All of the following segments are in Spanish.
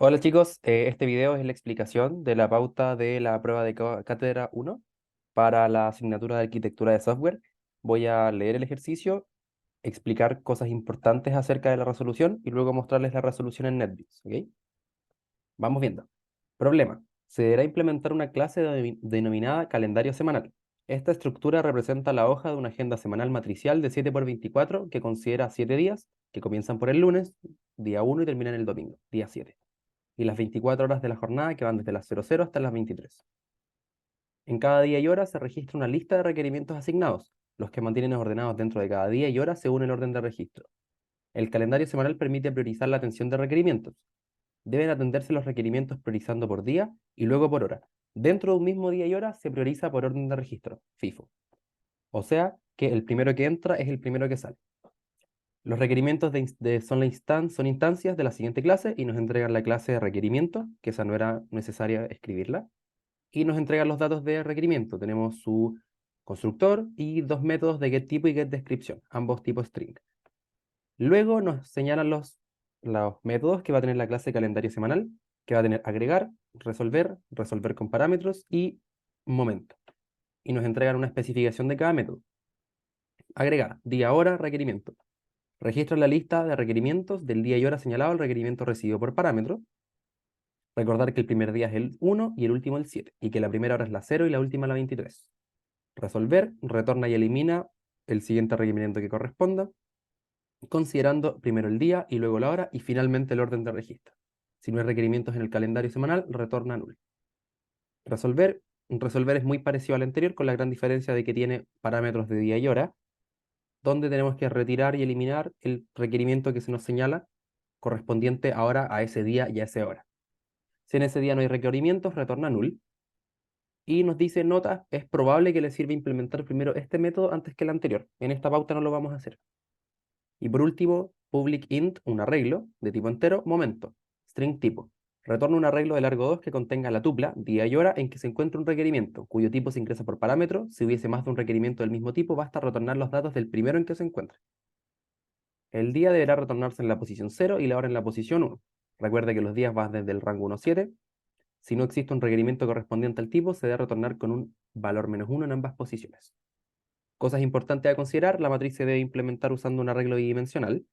Hola chicos, este video es la explicación de la pauta de la prueba de cátedra 1 para la asignatura de arquitectura de software. Voy a leer el ejercicio, explicar cosas importantes acerca de la resolución y luego mostrarles la resolución en NetBeans, ¿ok? Vamos viendo. Problema. Se deberá implementar una clase denominada calendario semanal. Esta estructura representa la hoja de una agenda semanal matricial de 7 por 24 que considera 7 días que comienzan por el lunes, día 1 y terminan el domingo, día 7 y las 24 horas de la jornada que van desde las 00 hasta las 23. En cada día y hora se registra una lista de requerimientos asignados, los que mantienen ordenados dentro de cada día y hora según el orden de registro. El calendario semanal permite priorizar la atención de requerimientos. Deben atenderse los requerimientos priorizando por día y luego por hora. Dentro de un mismo día y hora se prioriza por orden de registro, FIFO. O sea que el primero que entra es el primero que sale. Los requerimientos son instancias de la siguiente clase y nos entregan la clase de requerimiento, que esa no era necesaria escribirla, y nos entregan los datos de requerimiento. Tenemos su constructor y dos métodos de getTypo y getDescription, ambos tipos string. Luego nos señalan los métodos que va a tener la clase calendario semanal, que va a tener agregar, resolver con parámetros y momento. Y nos entregan una especificación de cada método. Agregar, día, hora, requerimiento. Registra la lista de requerimientos del día y hora señalado al requerimiento recibido por parámetro. Recordar que el primer día es el 1 y el último el 7, y que la primera hora es la 0 y la última la 23. Resolver, retorna y elimina el siguiente requerimiento que corresponda, considerando primero el día y luego la hora y finalmente el orden de registro. Si no hay requerimientos en el calendario semanal, retorna null. Resolver es muy parecido al anterior, con la gran diferencia de que tiene parámetros de día y hora, donde tenemos que retirar y eliminar el requerimiento que se nos señala correspondiente ahora a ese día y a esa hora. Si en ese día no hay requerimientos, retorna null. Y nos dice nota, es probable que le sirva implementar primero este método antes que el anterior. En esta pauta no lo vamos a hacer. Y por último, public int, un arreglo de tipo entero, momento, string tipo. Retorna un arreglo de largo 2 que contenga la tupla, día y hora en que se encuentra un requerimiento, cuyo tipo se ingresa por parámetro. Si hubiese más de un requerimiento del mismo tipo, basta retornar los datos del primero en que se encuentra. El día deberá retornarse en la posición 0 y la hora en la posición 1. Recuerde que los días van desde el rango 1 a 7. Si no existe un requerimiento correspondiente al tipo, se debe retornar con un valor -1 en ambas posiciones. Cosas importantes a considerar: la matriz se debe implementar usando un arreglo bidimensional.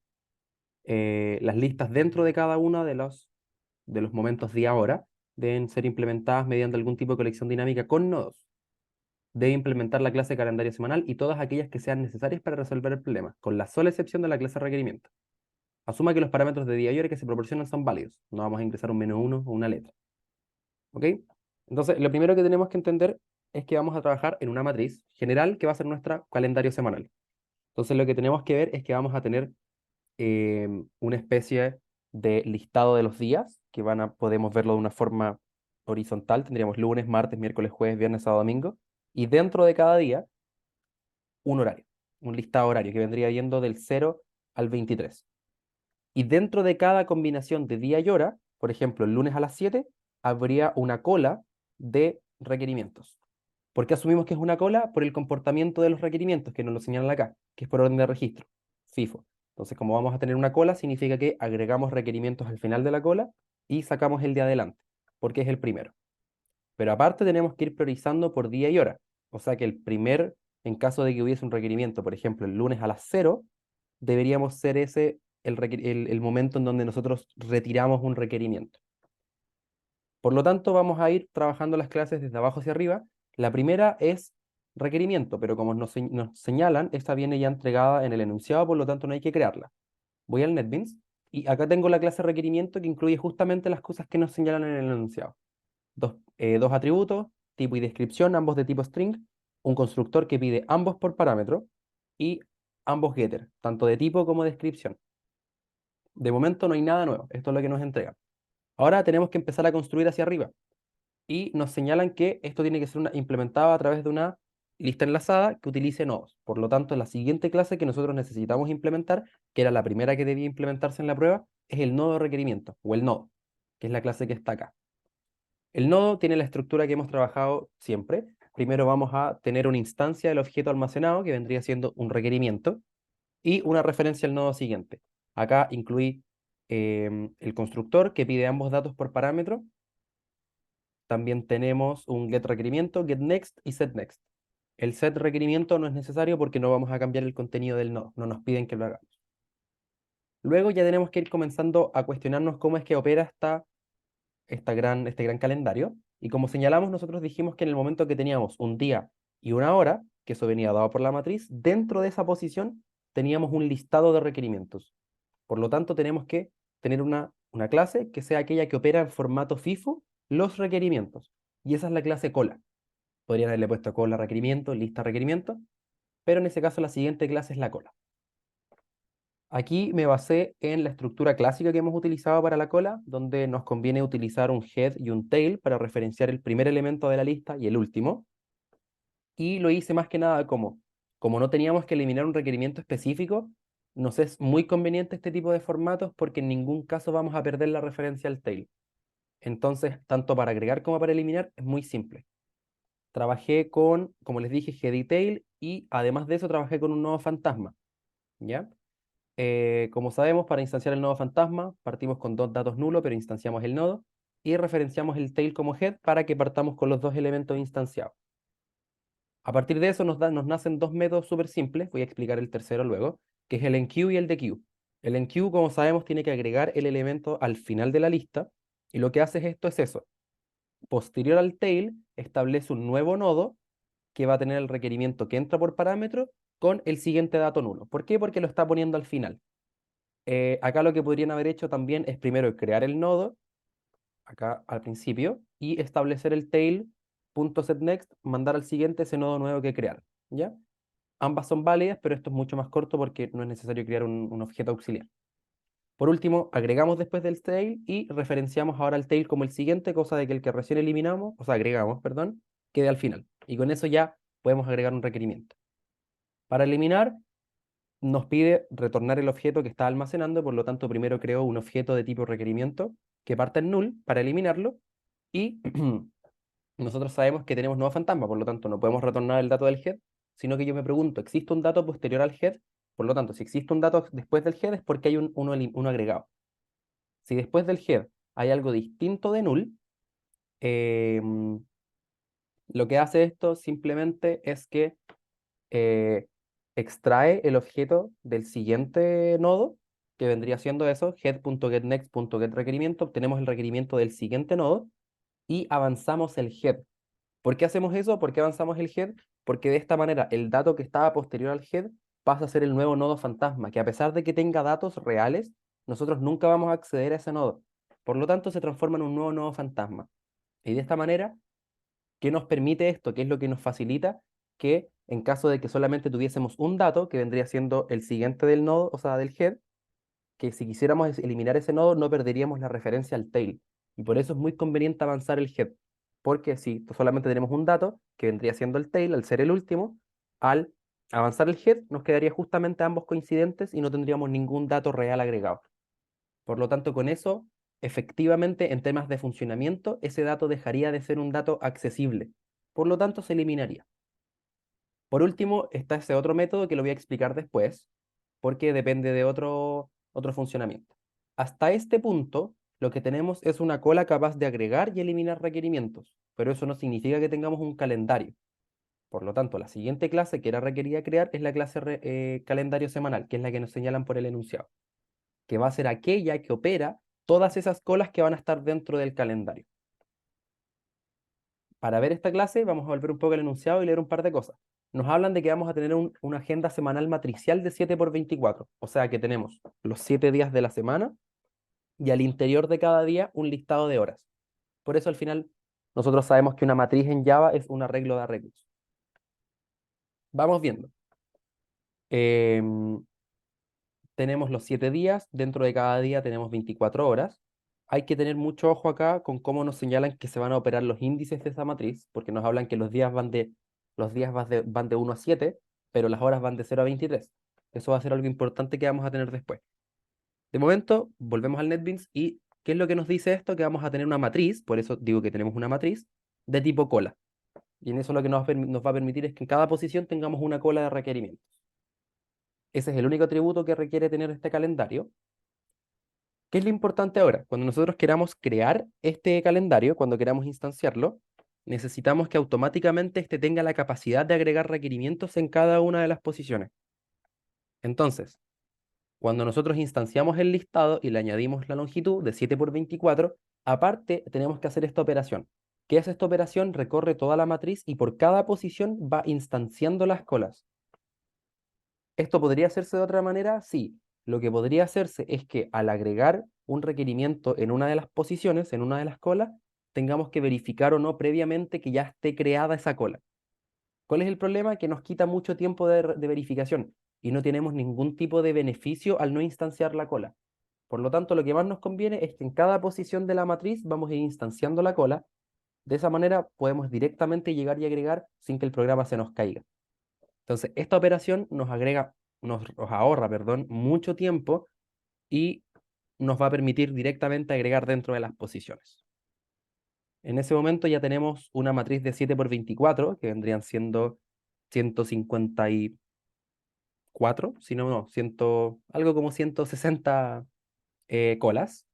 Las listas dentro de cada uno de los momentos día-hora deben ser implementadas mediante algún tipo de colección dinámica con nodos. Debe implementar la clase calendario semanal y todas aquellas que sean necesarias para resolver el problema, con la sola excepción de la clase requerimiento. Asuma que los parámetros de día y hora que se proporcionan son válidos. No vamos a ingresar un -1 o una letra. ¿Ok? Entonces, lo primero que tenemos que entender es que vamos a trabajar en una matriz general que va a ser nuestro calendario semanal. Entonces, lo que tenemos que ver es que vamos a tener una especie de listado de los días, que podemos verlo de una forma horizontal. Tendríamos lunes, martes, miércoles, jueves, viernes, sábado, domingo. Y dentro de cada día, un horario, un listado horario que vendría yendo del 0 al 23. Y dentro de cada combinación de día y hora, por ejemplo, el lunes a las 7, habría una cola de requerimientos. ¿Por qué asumimos que es una cola? Por el comportamiento de los requerimientos, que nos lo señalan acá, que es por orden de registro, FIFO. Entonces, como vamos a tener una cola, significa que agregamos requerimientos al final de la cola y sacamos el de adelante, porque es el primero. Pero aparte tenemos que ir priorizando por día y hora. O sea que en caso de que hubiese un requerimiento, por ejemplo, el lunes a las 0, deberíamos ser ese el momento en donde nosotros retiramos un requerimiento. Por lo tanto, vamos a ir trabajando las clases desde abajo hacia arriba. La primera es requerimiento, pero como nos señalan, esta viene ya entregada en el enunciado, por lo tanto no hay que crearla. Voy al NetBeans y acá tengo la clase requerimiento que incluye justamente las cosas que nos señalan en el enunciado. Dos atributos, tipo y descripción, ambos de tipo string, un constructor que pide ambos por parámetro y ambos getter, tanto de tipo como de descripción. De momento no hay nada nuevo, esto es lo que nos entrega. Ahora tenemos que empezar a construir hacia arriba y nos señalan que esto tiene que ser implementado a través de una lista enlazada que utilice nodos. Por lo tanto, la siguiente clase que nosotros necesitamos implementar, que era la primera que debía implementarse en la prueba, es el nodo de requerimiento, o el nodo, que es la clase que está acá. El nodo tiene la estructura que hemos trabajado siempre. Primero vamos a tener una instancia del objeto almacenado, que vendría siendo un requerimiento, y una referencia al nodo siguiente. Acá incluí el constructor que pide ambos datos por parámetro. También tenemos un get requerimiento, get next y set next. El set requerimiento no es necesario porque no vamos a cambiar el contenido del nodo, no nos piden que lo hagamos. Luego ya tenemos que ir comenzando a cuestionarnos cómo es que opera este gran calendario. Y como señalamos, nosotros dijimos que en el momento que teníamos un día y una hora, que eso venía dado por la matriz, dentro de esa posición teníamos un listado de requerimientos. Por lo tanto, tenemos que tener una clase que sea aquella que opera en formato FIFO los requerimientos. Y esa es la clase cola. Podrían haberle puesto cola requerimiento, lista requerimiento, pero en ese caso la siguiente clase es la cola. Aquí me basé en la estructura clásica que hemos utilizado para la cola, donde nos conviene utilizar un head y un tail para referenciar el primer elemento de la lista y el último. Y lo hice más que nada como no teníamos que eliminar un requerimiento específico, nos es muy conveniente este tipo de formatos porque en ningún caso vamos a perder la referencia al tail. Entonces, tanto para agregar como para eliminar es muy simple. Trabajé con, como les dije, head y tail, y además de eso trabajé con un nodo fantasma, ¿ya? Como sabemos, para instanciar el nodo fantasma, partimos con dos datos nulos, pero instanciamos el nodo, y referenciamos el tail como head para que partamos con los dos elementos instanciados. A partir de eso nos nacen dos métodos súper simples, voy a explicar el tercero luego, que es el enqueue y el dequeue. El enqueue, como sabemos, tiene que agregar el elemento al final de la lista, y lo que hace esto es eso. Posterior al tail, establece un nuevo nodo que va a tener el requerimiento que entra por parámetro con el siguiente dato nulo. ¿Por qué? Porque lo está poniendo al final. Acá lo que podrían haber hecho también es primero crear el nodo, acá al principio, y establecer el tail.setNext, mandar al siguiente ese nodo nuevo que crear, ¿ya? Ambas son válidas, pero esto es mucho más corto porque no es necesario crear un objeto auxiliar. Por último, agregamos después del tail y referenciamos ahora el tail como el siguiente, cosa de que el que recién eliminamos, o sea, agregamos, perdón, quede al final. Y con eso ya podemos agregar un requerimiento. Para eliminar, nos pide retornar el objeto que está almacenando, por lo tanto, primero creo un objeto de tipo requerimiento que parte en null para eliminarlo, y nosotros sabemos que tenemos nuevo fantasma, por lo tanto, no podemos retornar el dato del head, sino que yo me pregunto, ¿existe un dato posterior al head? Por lo tanto, si existe un dato después del head es porque hay uno agregado. Si después del head hay algo distinto de null, lo que hace esto simplemente es que eh, extrae el objeto del siguiente nodo, que vendría siendo eso, head.getNext.getRequerimiento, obtenemos el requerimiento del siguiente nodo y avanzamos el head. ¿Por qué hacemos eso? ¿Por qué avanzamos el head? Porque de esta manera el dato que estaba posterior al head pasa a ser el nuevo nodo fantasma, que a pesar de que tenga datos reales, nosotros nunca vamos a acceder a ese nodo. Por lo tanto, se transforma en un nuevo nodo fantasma. Y de esta manera, ¿qué nos permite esto? ¿Qué es lo que nos facilita? Que en caso de que solamente tuviésemos un dato, que vendría siendo el siguiente del nodo, o sea, del head, que si quisiéramos eliminar ese nodo, no perderíamos la referencia al tail. Y por eso es muy conveniente avanzar el head. Porque si solamente tenemos un dato, que vendría siendo el tail, al ser el último, al avanzar el head, nos quedaría justamente ambos coincidentes y no tendríamos ningún dato real agregado. Por lo tanto, con eso, efectivamente, en temas de funcionamiento, ese dato dejaría de ser un dato accesible. Por lo tanto, se eliminaría. Por último, está ese otro método que lo voy a explicar después, porque depende de otro funcionamiento. Hasta este punto, lo que tenemos es una cola capaz de agregar y eliminar requerimientos, pero eso no significa que tengamos un calendario. Por lo tanto, la siguiente clase que era requerida crear es la clase calendario semanal, que es la que nos señalan por el enunciado, que va a ser aquella que opera todas esas colas que van a estar dentro del calendario. Para ver esta clase, vamos a volver un poco al enunciado y leer un par de cosas. Nos hablan de que vamos a tener una agenda semanal matricial de 7 por 24, o sea que tenemos los 7 días de la semana y al interior de cada día un listado de horas. Por eso al final nosotros sabemos que una matriz en Java es un arreglo de arreglos. Vamos viendo. Em, Tenemos los 7 días, dentro de cada día tenemos 24 horas. Hay que tener mucho ojo acá con cómo nos señalan que se van a operar los índices de esa matriz, porque nos hablan que los días van de 1 a 7, pero las horas van de 0 a 23. Eso va a ser algo importante que vamos a tener después. De momento, volvemos al NetBeans y ¿qué es lo que nos dice esto? Que vamos a tener una matriz, por eso digo que tenemos una matriz, de tipo cola. Y en eso lo que nos va a permitir es que en cada posición tengamos una cola de requerimientos. Ese es el único atributo que requiere tener este calendario. ¿Qué es lo importante ahora? Cuando nosotros queramos crear este calendario, cuando queramos instanciarlo, necesitamos que automáticamente este tenga la capacidad de agregar requerimientos en cada una de las posiciones. Entonces, cuando nosotros instanciamos el listado y le añadimos la longitud de 7 por 24, aparte tenemos que hacer esta operación. ¿Qué es esta operación? Recorre toda la matriz y por cada posición va instanciando las colas. ¿Esto podría hacerse de otra manera? Sí. Lo que podría hacerse es que al agregar un requerimiento en una de las posiciones, en una de las colas, tengamos que verificar o no previamente que ya esté creada esa cola. ¿Cuál es el problema? Que nos quita mucho tiempo de verificación y no tenemos ningún tipo de beneficio al no instanciar la cola. Por lo tanto, lo que más nos conviene es que en cada posición de la matriz vamos a ir instanciando la cola. De esa manera podemos directamente llegar y agregar sin que el programa se nos caiga. Entonces, esta operación nos ahorra, perdón, mucho tiempo y nos va a permitir directamente agregar dentro de las posiciones. En ese momento ya tenemos una matriz de 7 por 24, que vendrían siendo 154, si no, no, 100, algo como 160 colas,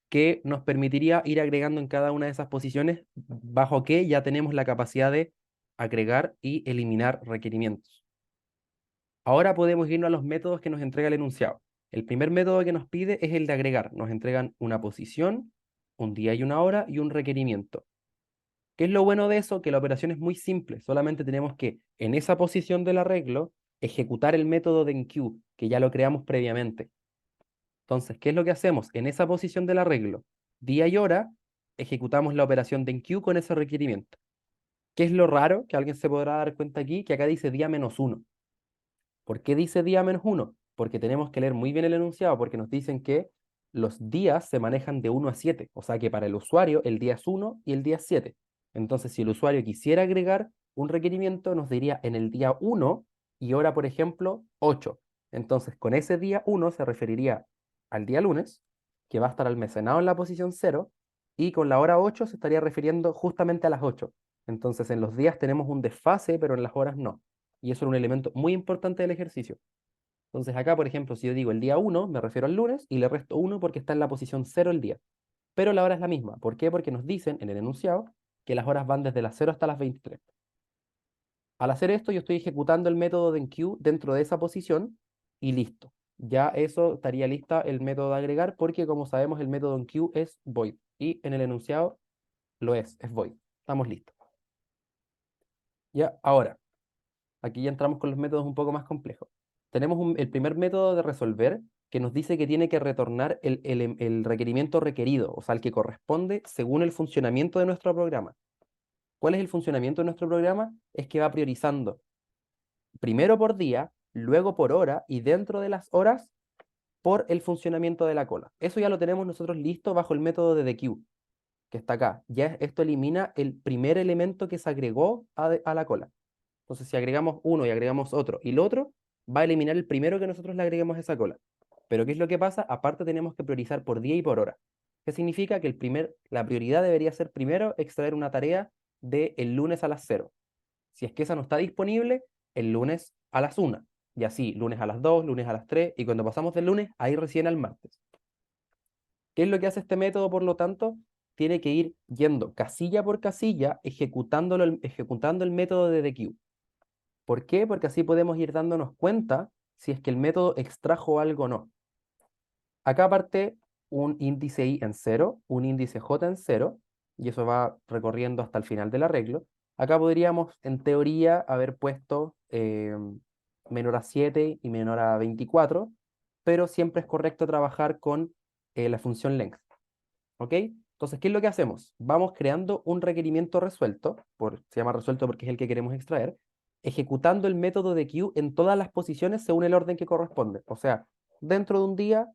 que nos permitiría ir agregando en cada una de esas posiciones, bajo que ya tenemos la capacidad de agregar y eliminar requerimientos. Ahora podemos irnos a los métodos que nos entrega el enunciado. El primer método que nos pide es el de agregar. Nos entregan una posición, un día y una hora y un requerimiento. ¿Qué es lo bueno de eso? Que la operación es muy simple. Solamente tenemos que, en esa posición del arreglo, ejecutar el método de enqueue, que ya lo creamos previamente. Entonces, ¿qué es lo que hacemos? En esa posición del arreglo, día y hora, ejecutamos la operación de enqueue con ese requerimiento. ¿Qué es lo raro? Que alguien se podrá dar cuenta aquí, que acá dice día menos uno. ¿Por qué dice día menos uno? Porque tenemos que leer muy bien el enunciado, porque nos dicen que los días se manejan de 1 a 7, o sea que para el usuario el día es 1 y el día es 7. Entonces, si el usuario quisiera agregar un requerimiento, nos diría en el día 1 y hora, por ejemplo, 8. Entonces, con ese día 1 se referiría al día lunes, que va a estar almacenado en la posición 0, y con la hora 8 se estaría refiriendo justamente a las 8. Entonces, en los días tenemos un desfase, pero en las horas no. Y eso es un elemento muy importante del ejercicio. Entonces acá, por ejemplo, si yo digo el día 1, me refiero al lunes y le resto 1 porque está en la posición 0 el día. Pero la hora es la misma. ¿Por qué? Porque nos dicen en el enunciado que las horas van desde las 0 hasta las 23. Al hacer esto, yo estoy ejecutando el método de enqueue dentro de esa posición y listo. Ya eso estaría lista el método de agregar porque como sabemos el método enqueue es void y en el enunciado lo es void. Estamos listos. Ya, ahora, aquí ya entramos con los métodos un poco más complejos. Tenemos el primer método de resolver que nos dice que tiene que retornar el requerimiento requerido, o sea, el que corresponde según el funcionamiento de nuestro programa. ¿Cuál es el funcionamiento de nuestro programa? Es que va priorizando primero por día, luego por hora y dentro de las horas por el funcionamiento de la cola. Eso ya lo tenemos nosotros listo bajo el método de dequeue, que está acá. Ya esto elimina el primer elemento que se agregó a la cola. Entonces, si agregamos uno y agregamos otro y el otro, va a eliminar el primero que nosotros le agreguemos a esa cola. Pero ¿qué es lo que pasa? Aparte tenemos que priorizar por día y por hora. ¿Qué significa? Que la prioridad debería ser primero extraer una tarea de el lunes a las 0. Si es que esa no está disponible, el lunes a las 1. Y así, lunes a las 2, lunes a las 3, y cuando pasamos del lunes, ahí recién al martes. ¿Qué es lo que hace este método, por lo tanto? Tiene que ir yendo casilla por casilla, ejecutando el método de dequeue. ¿Por qué? Porque así podemos ir dándonos cuenta si es que el método extrajo algo o no. Acá parte un índice i en 0, un índice j en 0, y eso va recorriendo hasta el final del arreglo. Acá podríamos, en teoría, haber puesto menor a 7 y menor a 24, pero siempre es correcto trabajar con la función length. ¿Ok? Entonces, ¿qué es lo que hacemos? Vamos creando un requerimiento resuelto, se llama resuelto porque es el que queremos extraer, ejecutando el método de queue en todas las posiciones según el orden que corresponde. O sea, dentro de un día,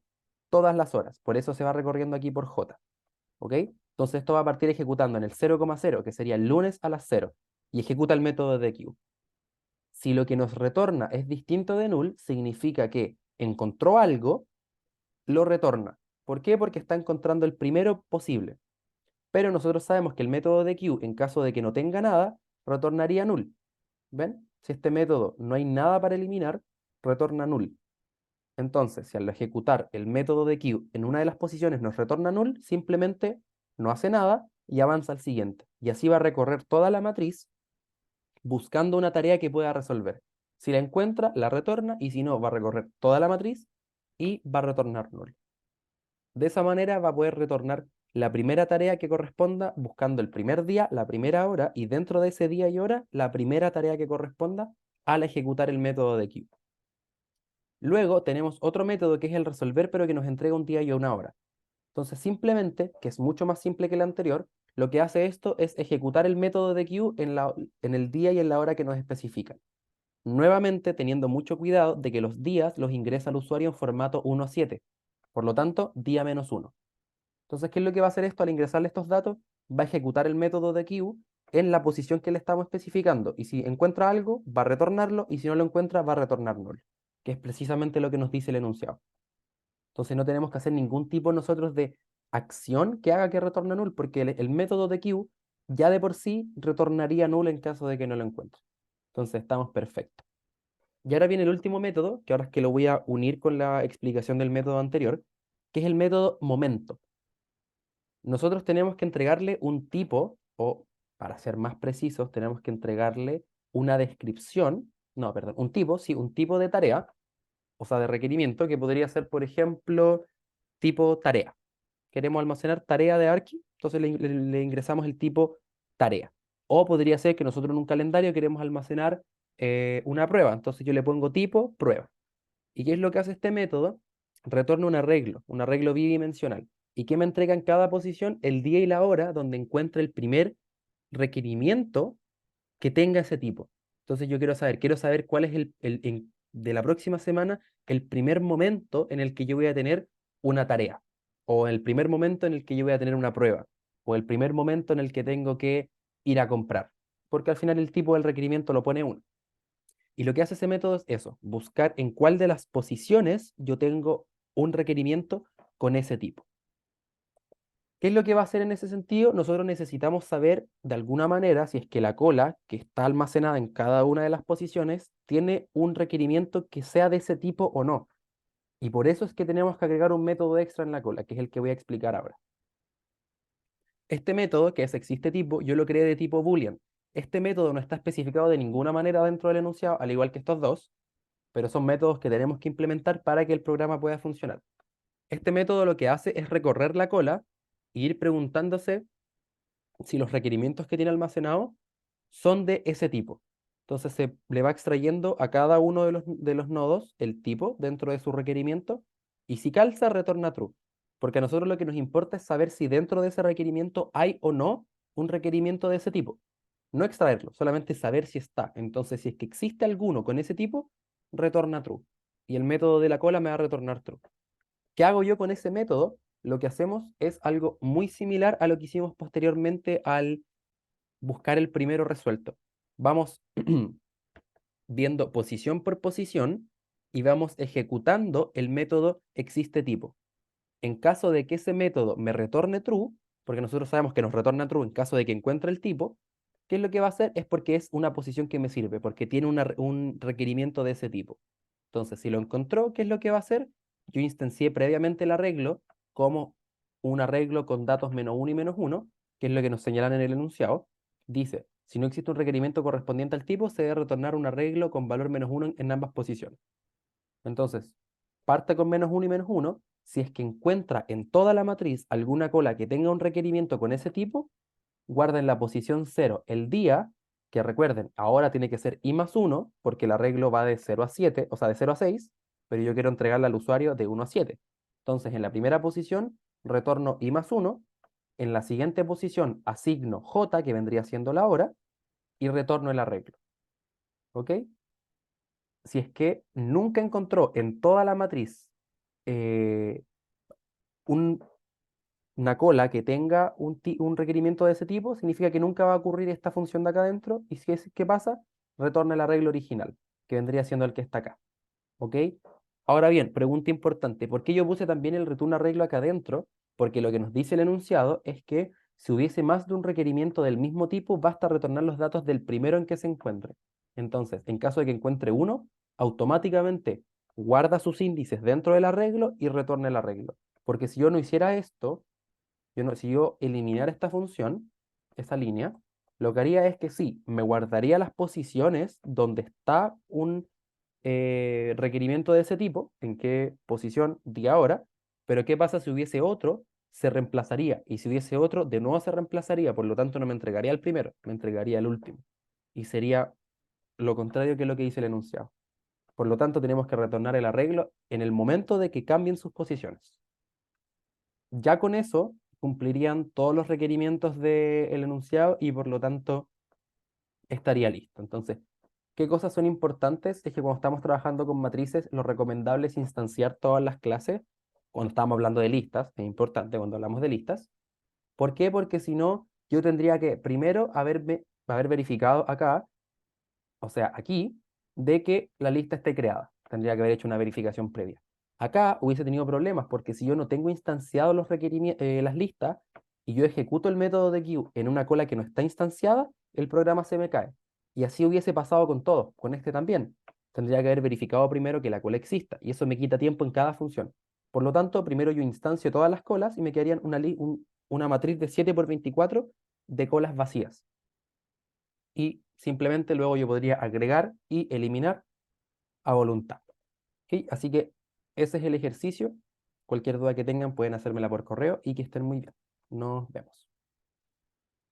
todas las horas. Por eso se va recorriendo aquí por J. ¿Ok? Entonces esto va a partir ejecutando en el 0,0, que sería el lunes a las 0, y ejecuta el método de queue. Si lo que nos retorna es distinto de null, significa que encontró algo, lo retorna. ¿Por qué? Porque está encontrando el primero posible. Pero nosotros sabemos que el método de queue, en caso de que no tenga nada, retornaría null. ¿Ven? Si este método no hay nada para eliminar, retorna null. Entonces, si al ejecutar el método de queue en una de las posiciones nos retorna null, simplemente no hace nada y avanza al siguiente. Y así va a recorrer toda la matriz buscando una tarea que pueda resolver. Si la encuentra, la retorna, y si no, va a recorrer toda la matriz y va a retornar null. De esa manera va a poder retornar la primera tarea que corresponda buscando el primer día, la primera hora, y dentro de ese día y hora, la primera tarea que corresponda al ejecutar el método de queue. Luego tenemos otro método que es el resolver, pero que nos entrega un día y una hora. Entonces, simplemente, que es mucho más simple que el anterior, lo que hace esto es ejecutar el método de queue en el día y en la hora que nos especifican. Nuevamente, teniendo mucho cuidado de que los días los ingresa el usuario en formato 1 a 7. Por lo tanto, día menos 1. Entonces, ¿qué es lo que va a hacer esto al ingresarle estos datos? Va a ejecutar el método de queue en la posición que le estamos especificando. Y si encuentra algo, va a retornarlo. Y si no lo encuentra, va a retornar null, que es precisamente lo que nos dice el enunciado. Entonces no tenemos que hacer ningún tipo nosotros de acción que haga que retorne null, porque el método de queue ya de por sí retornaría null en caso de que no lo encuentre. Entonces estamos perfectos. Y ahora viene el último método, que ahora es que lo voy a unir con la explicación del método anterior, que es el método momento. Nosotros tenemos que entregarle un tipo, o para ser más precisos, tenemos que entregarle una descripción, no, perdón, un tipo, sí, un tipo de tarea, o sea, de requerimiento, que podría ser, por ejemplo, tipo tarea. Queremos almacenar tarea de Archi, entonces le ingresamos el tipo tarea. O podría ser que nosotros en un calendario queremos almacenar una prueba, entonces yo le pongo tipo prueba. ¿Y qué es lo que hace este método? Retorna un arreglo bidimensional. ¿Y qué me entrega en cada posición? El día y la hora donde encuentra el primer requerimiento que tenga ese tipo. Entonces yo quiero saber cuál es de la próxima semana el primer momento en el que yo voy a tener una tarea, o el primer momento en el que yo voy a tener una prueba, o el primer momento en el que tengo que ir a comprar, porque al final el tipo del requerimiento lo pone uno. Y lo que hace ese método es eso, buscar en cuál de las posiciones yo tengo un requerimiento con ese tipo. ¿Qué es lo que va a hacer en ese sentido? Nosotros necesitamos saber de alguna manera si es que la cola que está almacenada en cada una de las posiciones tiene un requerimiento que sea de ese tipo o no. Y por eso es que tenemos que agregar un método extra en la cola, que es el que voy a explicar ahora. Este método, que es existe tipo, yo lo creé de tipo boolean. Este método no está especificado de ninguna manera dentro del enunciado, al igual que estos dos, pero son métodos que tenemos que implementar para que el programa pueda funcionar. Este método lo que hace es recorrer la cola e ir preguntándose si los requerimientos que tiene almacenado son de ese tipo. Entonces se le va extrayendo a cada uno de los nodos el tipo dentro de su requerimiento, y si calza, retorna true. Porque a nosotros lo que nos importa es saber si dentro de ese requerimiento hay o no un requerimiento de ese tipo. No extraerlo, solamente saber si está. Entonces, si es que existe alguno con ese tipo, retorna true. Y el método de la cola me va a retornar true. ¿Qué hago yo con ese método? Lo que hacemos es algo muy similar a lo que hicimos posteriormente al buscar el primero resuelto. Vamos viendo posición por posición y vamos ejecutando el método existe tipo. En caso de que ese método me retorne true, porque nosotros sabemos que nos retorna true en caso de que encuentre el tipo, ¿qué es lo que va a hacer? Es porque es una posición que me sirve, porque tiene un requerimiento de ese tipo. Entonces, si lo encontró, ¿qué es lo que va a hacer? Yo instancié previamente el arreglo como un arreglo con datos -1 y -1, que es lo que nos señalan en el enunciado. Dice, si no existe un requerimiento correspondiente al tipo, se debe retornar un arreglo con valor -1 en ambas posiciones. Entonces, parte con -1 y -1. Si es que encuentra en toda la matriz alguna cola que tenga un requerimiento con ese tipo, guarda en la posición 0 el día, que recuerden, ahora tiene que ser i+1, porque el arreglo va de 0 a 7, o sea, de 0 a 6, pero yo quiero entregarle al usuario de 1 a 7. Entonces, en la primera posición, retorno i+1, en la siguiente posición asigno j, que vendría siendo la hora, y retorno el arreglo. ¿Ok? Si es que nunca encontró en toda la matriz eh, un, una cola que tenga un requerimiento de ese tipo, significa que nunca va a ocurrir esta función de acá adentro, y si es que pasa, retorna el arreglo original, que vendría siendo el que está acá. ¿Ok? Ahora bien, pregunta importante, ¿por qué yo puse también el return arreglo acá adentro? Porque lo que nos dice el enunciado es que si hubiese más de un requerimiento del mismo tipo, basta retornar los datos del primero en que se encuentre. Entonces, en caso de que encuentre uno, automáticamente guarda sus índices dentro del arreglo y retorna el arreglo. Porque si yo no hiciera esto, si yo eliminara esta función, esa línea, lo que haría es que sí, me guardaría las posiciones donde está un requerimiento de ese tipo, en qué posición, día, hora, pero ¿qué pasa si hubiese otro? Se reemplazaría, y si hubiese otro, de nuevo se reemplazaría, por lo tanto no me entregaría el primero, me entregaría el último, y sería lo contrario que lo que dice el enunciado. Por lo tanto, tenemos que retornar el arreglo en el momento de que cambien sus posiciones. Ya con eso cumplirían todos los requerimientos del enunciado y por lo tanto estaría listo. Entonces, ¿qué cosas son importantes? Es que cuando estamos trabajando con matrices, lo recomendable es instanciar todas las clases. Cuando estamos hablando de listas, es importante cuando hablamos de listas. ¿Por qué? Porque si no, yo tendría que primero haber verificado acá, o sea, aquí, de que la lista esté creada. Tendría que haber hecho una verificación previa. Acá hubiese tenido problemas porque si yo no tengo instanciados los requerimientos, las listas y yo ejecuto el método de queue en una cola que no está instanciada, el programa se me cae. Y así hubiese pasado con todos, con este también. Tendría que haber verificado primero que la cola exista y eso me quita tiempo en cada función. Por lo tanto, primero yo instancio todas las colas y me quedarían una matriz de 7 por 24 de colas vacías y simplemente luego yo podría agregar y eliminar a voluntad. ¿Ok? Así que ese es el ejercicio. Cualquier duda que tengan pueden hacérmela por correo y que estén muy bien. Nos vemos.